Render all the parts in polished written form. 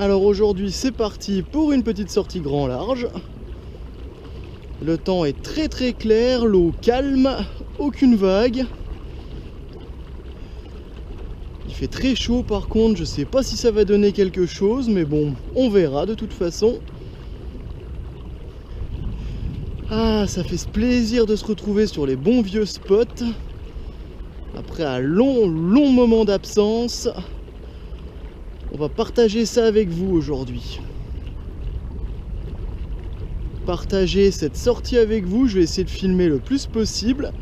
Alors aujourd'hui c'est parti pour une petite sortie grand large. Le temps est très très clair, l'eau calme, aucune vague. Il fait très chaud par contre, je sais pas si ça va donner quelque chose, mais bon, on verra de toute façon. Ah, ça fait plaisir de se retrouver sur les bons vieux spots. Après un long moment d'absence, on va partager ça avec vous aujourd'hui. Partager cette sortie avec vous, je vais essayer de filmer le plus possible.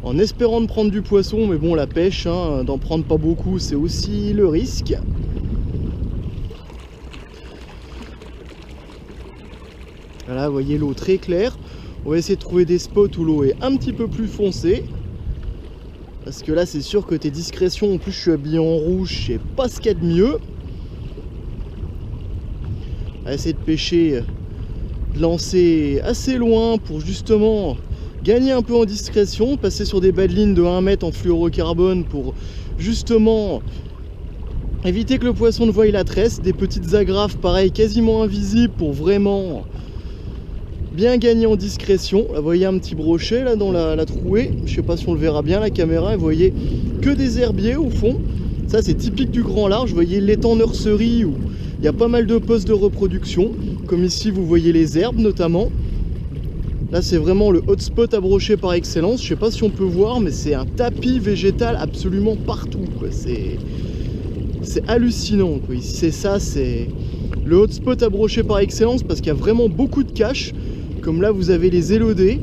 En espérant de prendre du poisson, mais bon, la pêche, hein, d'en prendre pas beaucoup, c'est aussi le risque. Voilà, vous voyez l'eau très claire. On va essayer de trouver des spots où l'eau est un petit peu plus foncée. Parce que là, c'est sûr, côté discrétion, en plus je suis habillé en rouge, je sais pas ce qu'il y a de mieux. On va essayer de pêcher, de lancer assez loin pour justement gagner un peu en discrétion, passer sur des bas de ligne de 1 mètre en fluorocarbone pour justement éviter que le poisson ne voie la tresse, des petites agrafes pareil quasiment invisibles pour vraiment bien gagner en discrétion. Là, vous voyez un petit brochet là dans la trouée, je sais pas si on le verra bien la caméra, vous voyez que des herbiers au fond. Ça c'est typique du grand large, vous voyez l'étang nursery où il y a pas mal de postes de reproduction, comme ici vous voyez les herbes notamment. Là c'est vraiment le hotspot à brocher par excellence, je sais pas si on peut voir mais c'est un tapis végétal absolument partout quoi. C'est hallucinant quoi. C'est ça, c'est le hotspot à brocher par excellence parce qu'il y a vraiment beaucoup de caches. Comme là vous avez les élodées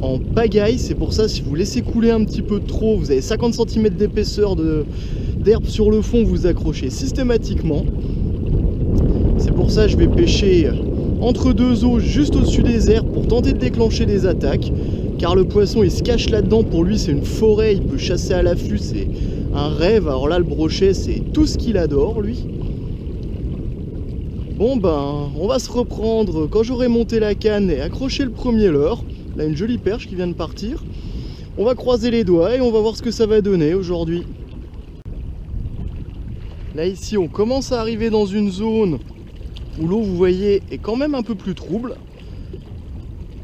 en pagaille, c'est pour ça si vous laissez couler un petit peu trop, vous avez 50 cm d'épaisseur d'herbe sur le fond, vous accrochez systématiquement. C'est pour ça que je vais pêcher entre deux eaux juste au-dessus des herbes pour tenter de déclencher des attaques, car le poisson il se cache là-dedans, pour lui c'est une forêt, il peut chasser à l'affût, c'est un rêve. Alors là le brochet c'est tout ce qu'il adore lui. Bon ben on va se reprendre quand j'aurai monté la canne et accroché le premier leurre. Là une jolie perche qui vient de partir. On va croiser les doigts et on va voir ce que ça va donner aujourd'hui. Là ici on commence à arriver dans une zone où l'eau, vous voyez, est quand même un peu plus trouble.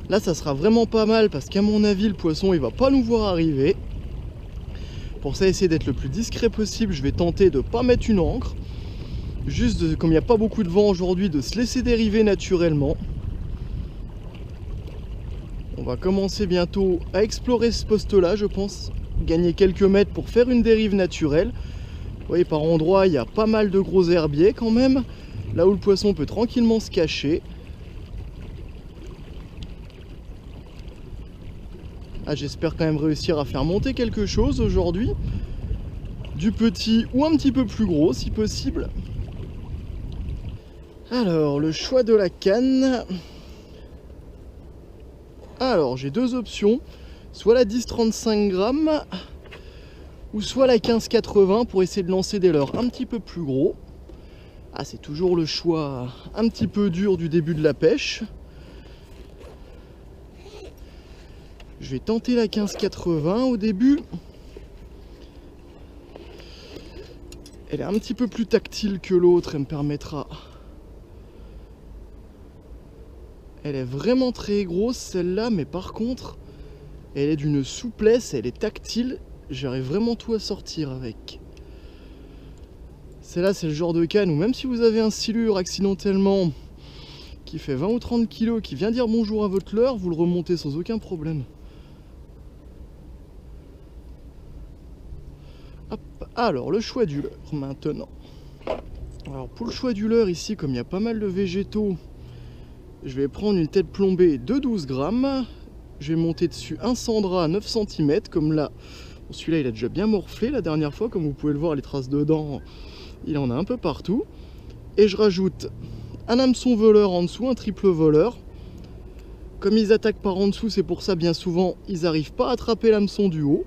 Là ça sera vraiment pas mal parce qu'à mon avis le poisson il va pas nous voir arriver. Pour ça, essayer d'être le plus discret possible, je vais tenter de pas mettre une ancre, juste comme il n'y a pas beaucoup de vent aujourd'hui, de se laisser dériver naturellement. On va commencer bientôt à explorer ce poste là, je pense gagner quelques mètres pour faire une dérive naturelle. Vous voyez, par endroits il y a pas mal de gros herbiers quand même, là où le poisson peut tranquillement se cacher. Ah, j'espère quand même réussir à faire monter quelque chose aujourd'hui, du petit ou un petit peu plus gros si possible. Alors le choix de la canne, alors j'ai deux options, soit la 10-35 grammes ou soit la 15-80 pour essayer de lancer des leurres un petit peu plus gros. Ah, c'est toujours le choix un petit peu dur du début de la pêche. Je vais tenter la 15-80 au début. Elle est un petit peu plus tactile que l'autre, elle me permettra. Elle est vraiment très grosse celle-là, mais par contre, elle est d'une souplesse, elle est tactile. J'arrive vraiment tout à sortir avec. Celle-là, c'est le genre de canne où même si vous avez un silure accidentellement qui fait 20 ou 30 kg, qui vient dire bonjour à votre leurre, vous le remontez sans aucun problème. Hop. Alors, le choix du leurre maintenant. Alors, pour le choix du leurre, ici, comme il y a pas mal de végétaux, je vais prendre une tête plombée de 12 grammes. Je vais monter dessus un Sandra à 9 cm, comme là. Bon, celui-là, il a déjà bien morflé la dernière fois, comme vous pouvez le voir, les traces de dents, il en a un peu partout. Et je rajoute un hameçon voleur en dessous, un triple voleur. Comme ils attaquent par en dessous, c'est pour ça bien souvent ils n'arrivent pas à attraper l'hameçon du haut.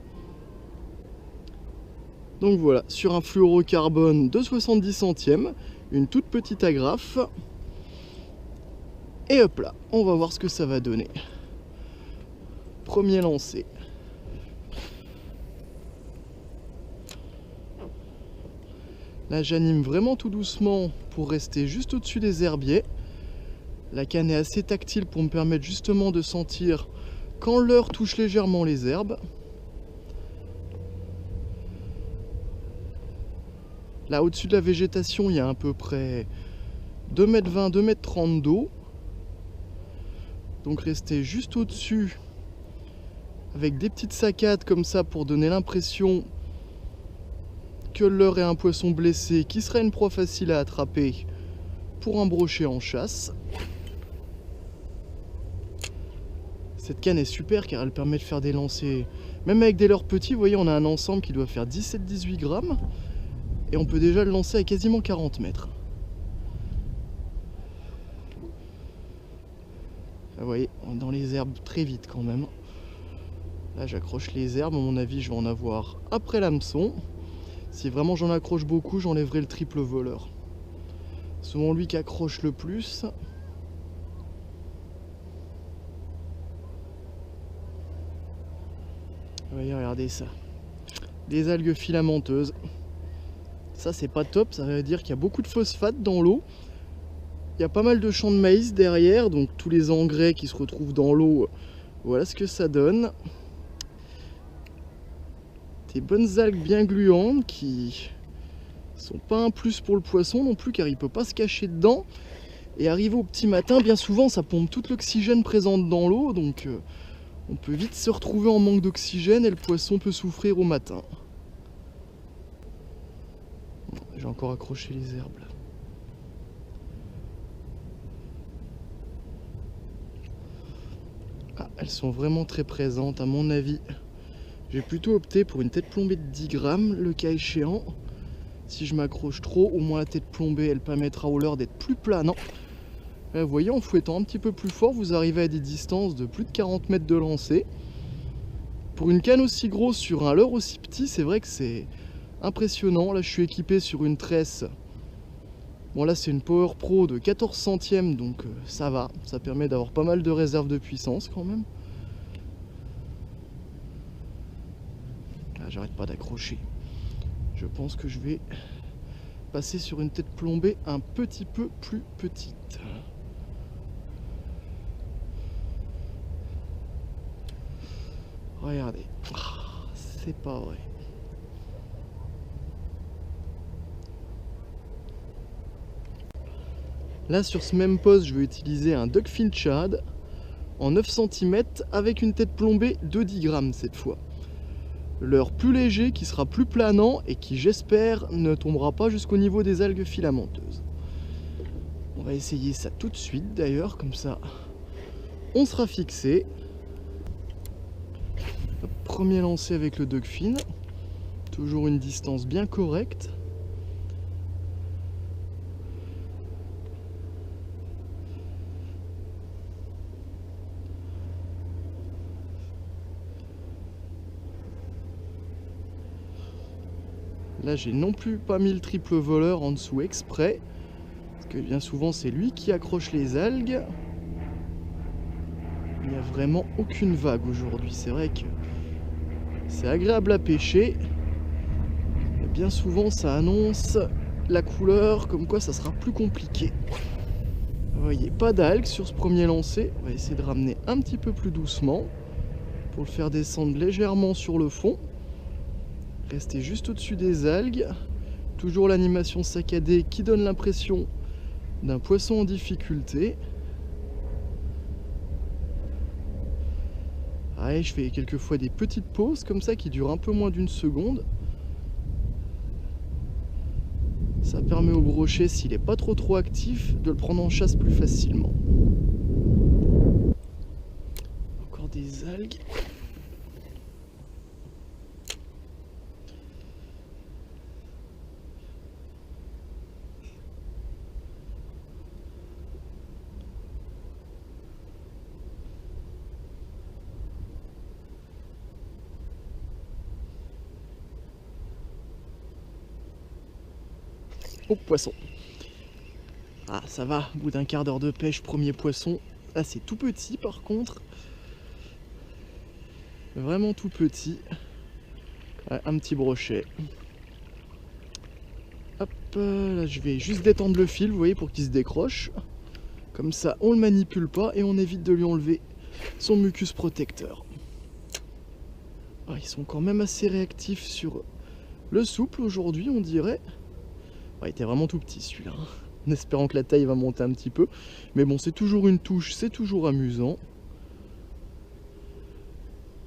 Donc voilà, sur un fluorocarbone de 70 centièmes, une toute petite agrafe. Et hop là, on va voir ce que ça va donner. Premier lancé. Là j'anime vraiment tout doucement pour rester juste au-dessus des herbiers. La canne est assez tactile pour me permettre justement de sentir quand l'heure touche légèrement les herbes. Là au-dessus de la végétation il y a à peu près 2,20 m, 2,30 m d'eau. Donc rester juste au-dessus avec des petites saccades comme ça pour donner l'impression que le leurre est un poisson blessé qui serait une proie facile à attraper pour un brochet en chasse. Cette canne est super car elle permet de faire des lancers, même avec des leurres petits, vous voyez on a un ensemble qui doit faire 17-18 grammes et on peut déjà le lancer à quasiment 40 mètres. Vous voyez, on est dans les herbes très vite quand même. Là j'accroche les herbes, à mon avis je vais en avoir après l'hameçon. Si vraiment j'en accroche beaucoup, j'enlèverai le triple voleur. Souvent lui qui accroche le plus. Voyez, regardez ça. Des algues filamenteuses. Ça c'est pas top, ça veut dire qu'il y a beaucoup de phosphate dans l'eau. Il y a pas mal de champs de maïs derrière, donc tous les engrais qui se retrouvent dans l'eau, voilà ce que ça donne. Des bonnes algues bien gluantes qui sont pas un plus pour le poisson non plus car il peut pas se cacher dedans. Et arrivé au petit matin, bien souvent ça pompe tout l'oxygène présent dans l'eau, donc on peut vite se retrouver en manque d'oxygène et le poisson peut souffrir au matin. J'ai encore accroché les herbes là. Ah, elles sont vraiment très présentes à mon avis. J'ai plutôt opté pour une tête plombée de 10 grammes, le cas échéant. Si je m'accroche trop, au moins la tête plombée, elle permettra au leurre d'être plus planant. Là, vous voyez, en fouettant un petit peu plus fort, vous arrivez à des distances de plus de 40 mètres de lancer. Pour une canne aussi grosse sur un leurre aussi petit, c'est vrai que c'est impressionnant. Là, je suis équipé sur une tresse. Bon, là, c'est une Power Pro de 14 centièmes, donc ça va. Ça permet d'avoir pas mal de réserve de puissance quand même. J'arrête pas d'accrocher. Je pense que je vais passer sur une tête plombée un petit peu plus petite. Regardez. C'est pas vrai. Là sur ce même poste je vais utiliser un Duckfin Shad en 9 cm avec une tête plombée de 10 grammes cette fois. Leurre plus léger qui sera plus planant et qui j'espère ne tombera pas jusqu'au niveau des algues filamenteuses. On va essayer ça tout de suite d'ailleurs, comme ça on sera fixé. Hop, premier lancer avec le Duckfin, toujours une distance bien correcte. Là j'ai non plus pas mis le triple voleur en dessous exprès, parce que bien souvent c'est lui qui accroche les algues. Il n'y a vraiment aucune vague aujourd'hui, c'est vrai que c'est agréable à pêcher, mais bien souvent ça annonce la couleur, comme quoi ça sera plus compliqué. Vous voyez, pas d'algues sur ce premier lancer, on va essayer de ramener un petit peu plus doucement, pour le faire descendre légèrement sur le fond. Rester juste au-dessus des algues, toujours l'animation saccadée qui donne l'impression d'un poisson en difficulté. Allez, je fais quelquefois des petites pauses comme ça qui durent un peu moins d'une seconde. Ça permet au brochet, s'il n'est pas trop actif, de le prendre en chasse plus facilement. Encore des algues. Oh, poisson. Ah, ça va, au bout d'un quart d'heure de pêche, premier poisson. Là, c'est tout petit par contre. Vraiment tout petit. Ouais, un petit brochet. Hop, là je vais juste détendre le fil, vous voyez, pour qu'il se décroche. Comme ça, on le manipule pas et on évite de lui enlever son mucus protecteur. Ah, ils sont quand même assez réactifs sur le souple aujourd'hui, on dirait. Ah, il était vraiment tout petit celui-là, hein. En espérant que la taille va monter un petit peu. Mais bon, c'est toujours une touche, c'est toujours amusant.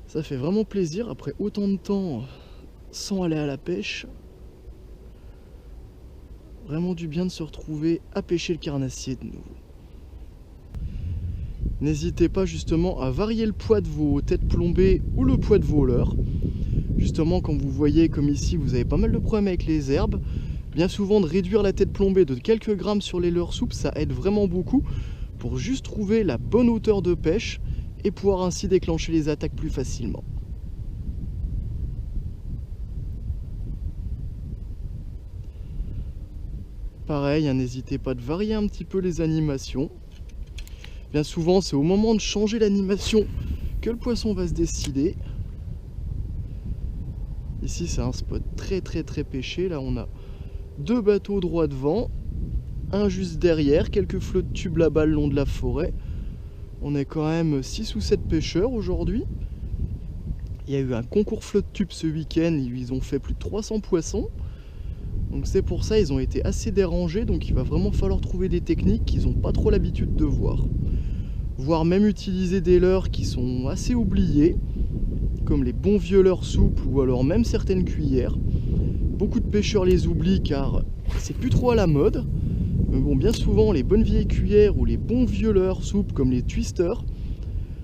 Ça fait vraiment plaisir après autant de temps sans aller à la pêche. Vraiment du bien de se retrouver à pêcher le carnassier de nouveau. N'hésitez pas justement à varier le poids de vos têtes plombées ou le poids de vos leurres. Justement, quand vous voyez comme ici, vous avez pas mal de problèmes avec les herbes. Bien souvent, de réduire la tête plombée de quelques grammes sur les leurres souples, ça aide vraiment beaucoup pour juste trouver la bonne hauteur de pêche et pouvoir ainsi déclencher les attaques plus facilement. Pareil, hein, n'hésitez pas de varier un petit peu les animations. Bien souvent, c'est au moment de changer l'animation que le poisson va se décider. Ici, c'est un spot très pêché. Là, on a 2 bateaux droit devant, un juste derrière, quelques flottes de tubes là-bas le long de la forêt. On est quand même 6 ou 7 pêcheurs aujourd'hui. Il y a eu un concours flotte tube ce week-end, ils ont fait plus de 300 poissons. Donc c'est pour ça ils ont été assez dérangés, donc il va vraiment falloir trouver des techniques qu'ils n'ont pas trop l'habitude de voir. Voire même utiliser des leurres qui sont assez oubliés, comme les bons vieux leurres souples ou alors même certaines cuillères. Beaucoup de pêcheurs les oublient car c'est plus trop à la mode. Mais bon, bien souvent les bonnes vieilles cuillères ou les bons vieux leurres souples comme les twisters,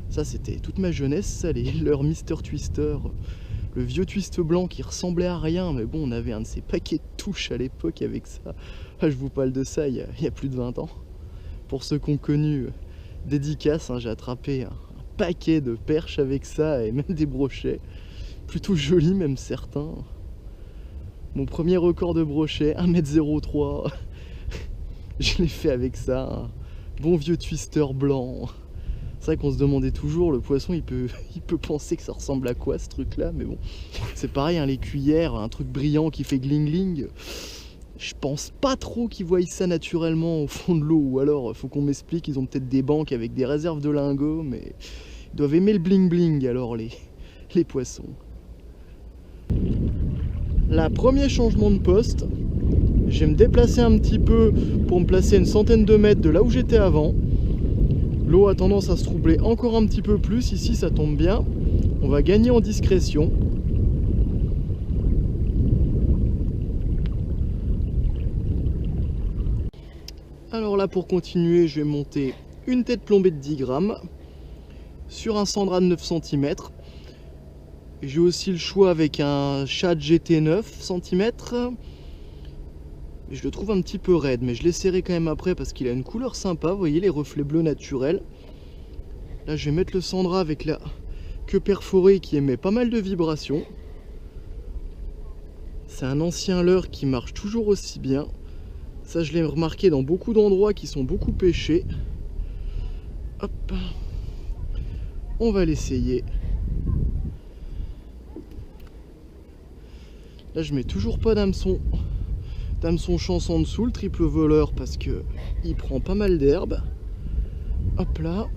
ça c'était toute ma jeunesse, ça, les leurres Mister Twister, le vieux twist blanc qui ressemblait à rien, mais bon, on avait un de ces paquets de touches à l'époque avec ça. Ah, je vous parle de ça il y a plus de 20 ans. Pour ceux qui ont connu, dédicace, hein, j'ai attrapé un paquet de perches avec ça et même des brochets. Plutôt jolis même certains. Mon premier record de brochet, 1m03. Je l'ai fait avec ça, un bon vieux twister blanc. C'est vrai qu'on se demandait toujours, le poisson il peut penser que ça ressemble à quoi ce truc là, mais bon, c'est pareil, hein, les cuillères, un truc brillant qui fait gling gling, je pense pas trop qu'ils voient ça naturellement au fond de l'eau, ou alors faut qu'on m'explique, ils ont peut-être des banques avec des réserves de lingots, mais ils doivent aimer le bling bling alors les poissons. Là, premier changement de poste, je vais me déplacer un petit peu pour me placer à une centaine de mètres de là où j'étais avant. L'eau a tendance à se troubler encore un petit peu plus, ici ça tombe bien. On va gagner en discrétion. Alors là, pour continuer, je vais monter une tête plombée de 10 grammes sur un Sandra de 9 cm. J'ai aussi le choix avec un Shad GT 9 cm. Je le trouve un petit peu raide, mais je l'essaierai quand même après parce qu'il a une couleur sympa. Vous voyez les reflets bleus naturels. Là, je vais mettre le Sandra avec la queue perforée qui émet pas mal de vibrations. C'est un ancien leurre qui marche toujours aussi bien. Ça, je l'ai remarqué dans beaucoup d'endroits qui sont beaucoup pêchés. Hop, on va l'essayer. Là, je mets toujours pas d'hameçon chance en dessous, le triple voleur, parce que il prend pas mal d'herbe. Hop là.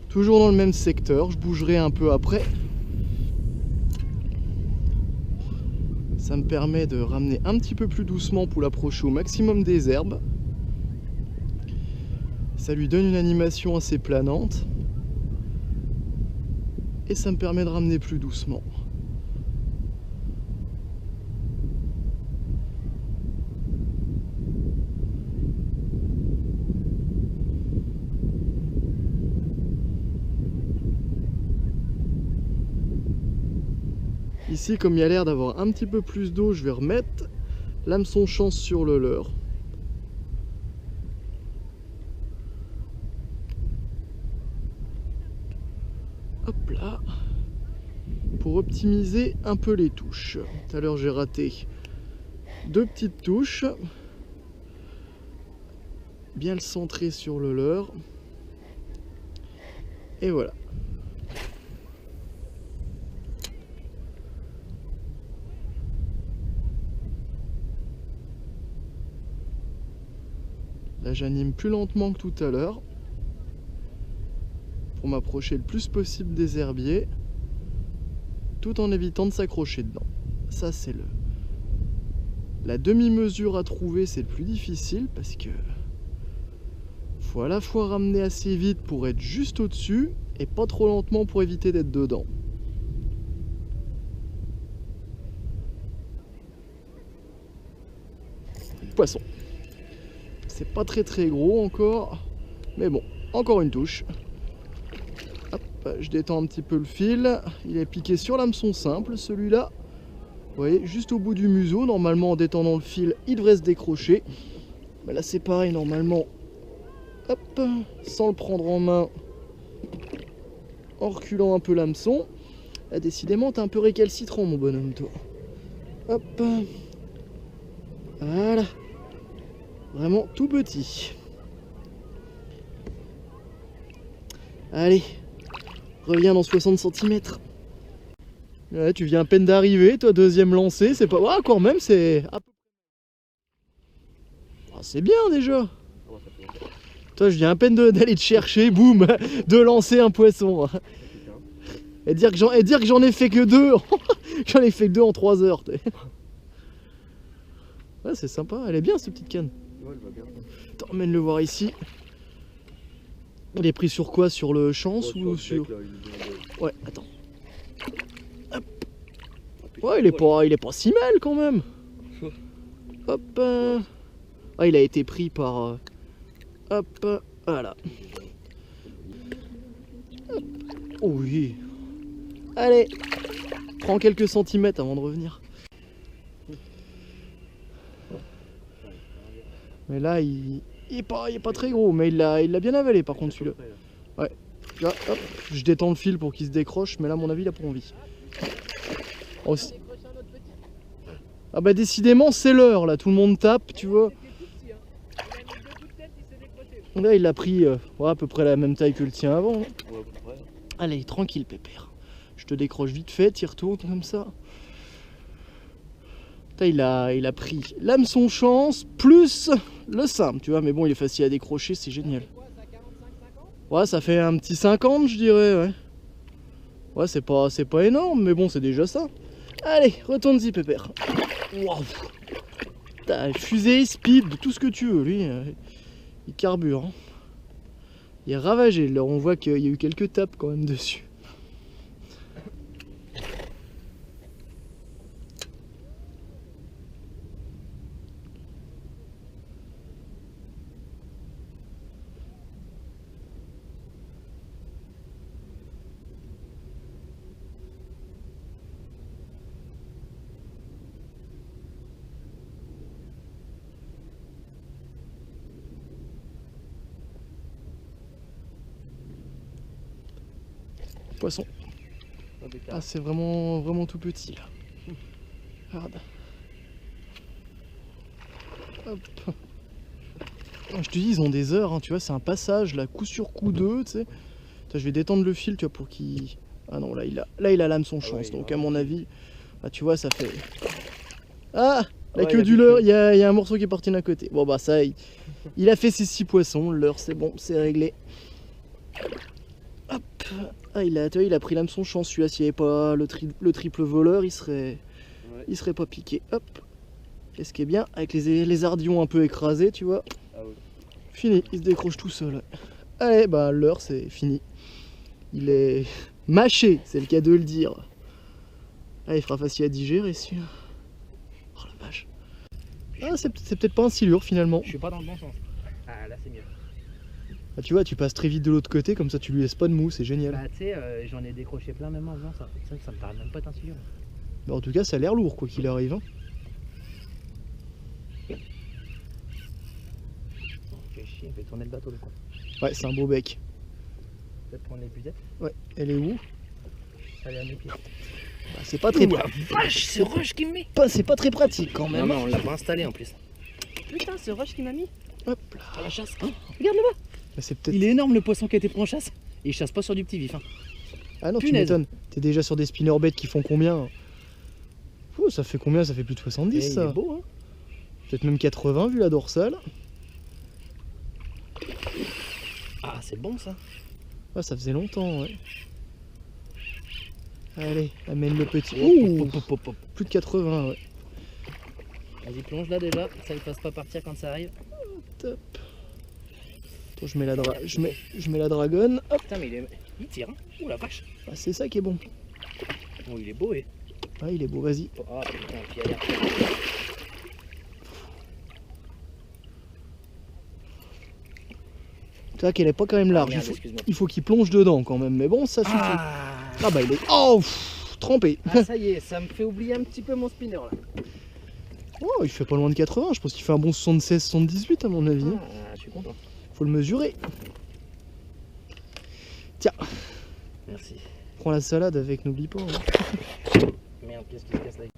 Toujours dans le même secteur, je bougerai un peu après. Ça me permet de ramener un petit peu plus doucement pour l'approcher au maximum des herbes. Ça lui donne une animation assez planante. Et ça me permet de ramener plus doucement. Ici, comme il y a l'air d'avoir un petit peu plus d'eau, je vais remettre l'hameçon chance sur le leurre. Hop là. Pour optimiser un peu les touches. Tout à l'heure, j'ai raté 2 petites touches. Bien le centrer sur le leurre. Et voilà. Là j'anime plus lentement que tout à l'heure pour m'approcher le plus possible des herbiers tout en évitant de s'accrocher dedans. Ça c'est la demi-mesure à trouver, c'est le plus difficile parce que faut à la fois ramener assez vite pour être juste au-dessus et pas trop lentement pour éviter d'être dedans. Poisson. C'est pas très gros encore, mais bon, encore une touche. Hop, je détends un petit peu le fil. Il est piqué sur l'hameçon simple, celui-là. Vous voyez, juste au bout du museau. Normalement, en détendant le fil, il devrait se décrocher. Mais là, c'est pareil, normalement. Hop, sans le prendre en main, en reculant un peu l'hameçon. Là, décidément, t'es un peu récalcitrant, mon bonhomme, toi. Hop, voilà. Vraiment tout petit. Allez, reviens dans 60 cm. Ouais, tu viens à peine d'arriver, toi, deuxième lancé, c'est pas... Ouais, quand même, c'est... Ah, c'est bien, déjà. Toi, je viens à peine d'aller te chercher, boum, de lancer un poisson. Et dire que j'en ai fait que 2. J'en ai fait que 2 en 3 heures. Ouais, c'est sympa, elle est bien, cette petite canne. Ouais, elle va bien. Attends, emmène le voir ici. Il est pris sur quoi? Sur le chance ou sur... Ouais, attends. Hop. Ouais, il est pas si mal quand même. Hop. Ah, il a été pris par... Hop, voilà. Hop. Oh oui. Allez. Prends quelques centimètres avant de revenir. Mais là, il est pas très gros, mais il l'a bien avalé par contre celui-là. Ouais. Là, hop, je détends le fil pour qu'il se décroche, mais là, à mon avis, il a pas envie. Oh, ah bah décidément, c'est l'heure là, tout le monde tape, tu vois. Là, il a pris ouais, à peu près la même taille que le tien avant. Allez, tranquille, pépère. Je te décroche vite fait, tire-tourne comme ça. Il a pris l'hameçon chance plus le simple, tu vois, mais bon, il est facile à décrocher, c'est génial. Ouais, ça fait un petit 50, je dirais, ouais. Ouais, c'est pas énorme, mais bon, c'est déjà ça. Allez, retourne-y, pépère. Waouh. T'as fusée, speed, tout ce que tu veux, lui, il carbure. Hein. Il est ravagé, là, on voit qu'il y a eu quelques tapes quand même dessus. Poisson. Ah, c'est vraiment tout petit là. Regarde. Hop. Je te dis, ils ont des heures, hein, tu vois, c'est un passage là, coup sur coup 2, tu sais. Je vais détendre le fil, tu vois, pour qu'il... Ah non, là il a l'hameçon chance, donc à mon avis, bah, tu vois, ça fait... Ah, la queue du leurre, il y a un morceau qui est parti d'un côté. Bon bah ça, il a fait ses 6 poissons, le leurre c'est bon, c'est réglé. Hop. Ah, il a pris l'hameçon chance, celui-là, s'il n'y avait pas le triple voleur, il serait pas piqué. Hop. Et ce qui est bien, avec les ardillons un peu écrasés, tu vois. Ah oui. Fini, il se décroche tout seul. Allez, bah l'heure c'est fini. Il est mâché, c'est le cas de le dire. Ah, il fera facile à digérer, celui-là. Oh la vache. Ah, c'est peut-être pas un silure finalement. Je suis pas dans le bon sens. Ah, là c'est mieux. Ah, tu vois, tu passes très vite de l'autre côté, comme ça tu lui laisses pas de mou, c'est génial. Bah tu sais, j'en ai décroché plein même en faisant ça. C'est vrai que ça me paraît même pas être un silure. Bah, en tout cas, ça a l'air lourd quoi qu'il arrive. Hein. Fais chier, fais tourner le bateau le coup. Ouais, c'est un beau bec. Peut-être prendre les puzettes. Ouais, elle est où? Elle est à mes pieds. Bah, c'est pas très pratique. Vache, ce rush qui me met. C'est pas très pratique quand même. Non, on l'a pas installé en plus. Putain, ce rush qui m'a mis. Hop là. À la chasse. Hein, regarde là-bas. Il est énorme le poisson qui a été pris en chasse. Et il chasse pas sur du petit vif. Hein. Ah non, punaise. Tu m'étonnes. T'es déjà sur des spinnerbaits qui font combien? Ouh, ça fait combien? Ça fait plus de 70 ça. Il est beau, hein. Peut-être même 80 vu la dorsale. c'est bon ça. Ah, ça faisait longtemps, ouais. Allez, amène le petit. Ouh, Ouh, plus de 80, ouais. Vas-y, plonge là déjà, ça ne fasse pas partir quand ça arrive. Top. Attends, je mets la dragonne. Hop. Putain, mais il tire. Hein. Ouh la vache. Ah, c'est ça qui est bon. Oh, il est beau, et. Ah, il est beau, vas-y. Oh putain, puis allez. Tu vois qu'elle est pas quand même large. Merde, excuse-moi. Il faut qu'il plonge dedans quand même, mais bon, ça suffit. Ah bah il est. Oh pff, trempé. Ah, ça y est, ça me fait oublier un petit peu mon spinner là. Oh, il fait pas loin de 80, je pense qu'il fait un bon 76-78 à mon avis. Ah, je suis content. Faut le mesurer. Tiens, Merci. prends la salade avec, n'oublie pas. Hein. Merde, qu'est-ce qui se casse la gueule?